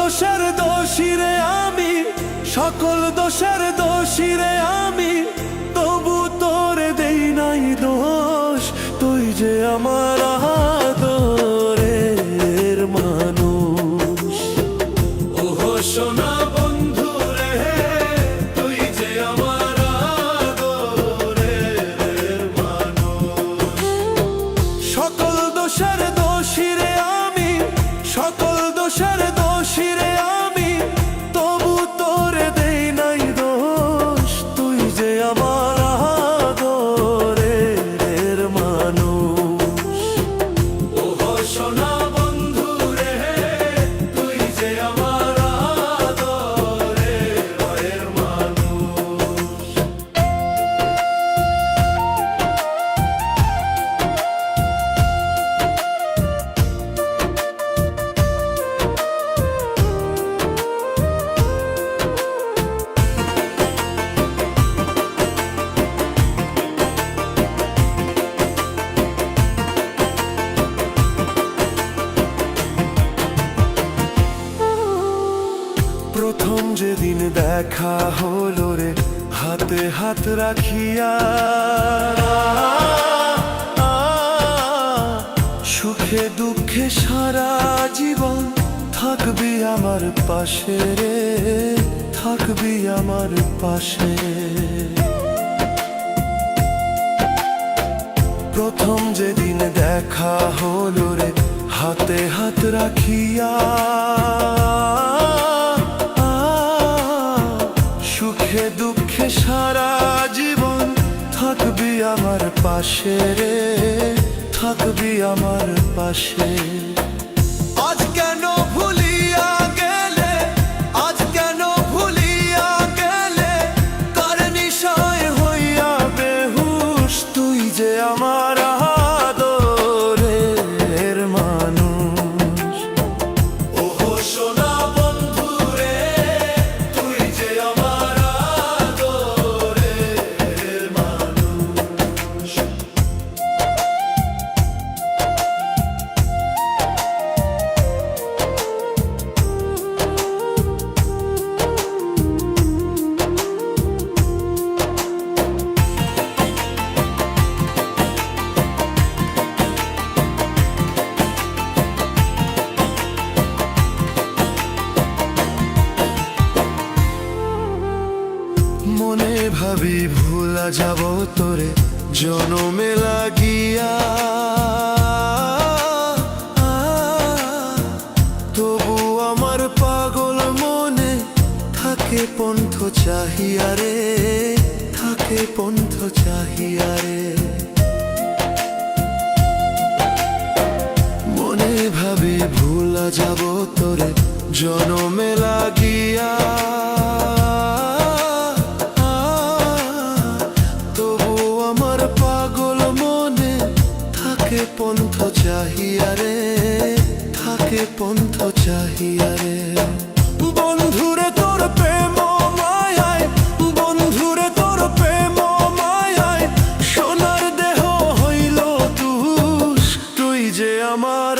দোষের দোষী রে আমি, সকল দোষের দোষী রে আমি, তবু তোরে দেই নাই দোষ। তুই যে আমার আদরের মানুষ। ওহো সোনা বন্ধু রে, তুই যে আমার আদরের মানুষ। সকল দোষের দোষী রে আমি, সকল দোষের দোষী রে আমি, তবু তোরে দেই নাই দোষ। তুই যে আমার আদরের মানুষ। ওহো সোনা বন্ধু রে, তুই যে আমার আদরের মানুষ। প্রথম যেদিন দেখা হলো রে, হাতে হাত রাখিয়া, সুখে দুঃখে সারা জীবন থাকবি আমার পাশে রে, থাকবি আমার পাশে। প্রথম যেদিন দেখা হলো রে, হাতে হাত রাখিয়া, সুখে দুঃখে সারা জীবন থাকবি আমার পাশে রে, থাকবি আমার পাশে। আজ কেন ভুলিয়া গেলে, আজ কেন ভুলিয়া গেলে, কার নিশায় হইয়া বেহুশ। তুই যে আমার আদরের মানুষ। ওহো সোনা বন্ধু রে, তুই যে আমার আদরের মানুষ। মনে ভাবি ভুলা যাব তোরে জনমে লাগিয়া, তবু আমার পাগল মনে থাকে পন্থ চাহিয়া রে, থাকে পন্থ চাহিয়া রে। মনে ভাবি ভুলা যাব তোরে জনমে লাগিয়া, পন্থ চাহিয়া রে, থাকে পন্থ চাহিয়া রে। বন্ধুরে তোর প্রেম মায়ায়, বন্ধুরে তোর প্রেম মায়ায়, সোনার দেহ হইল দুষ। তুই যে আমার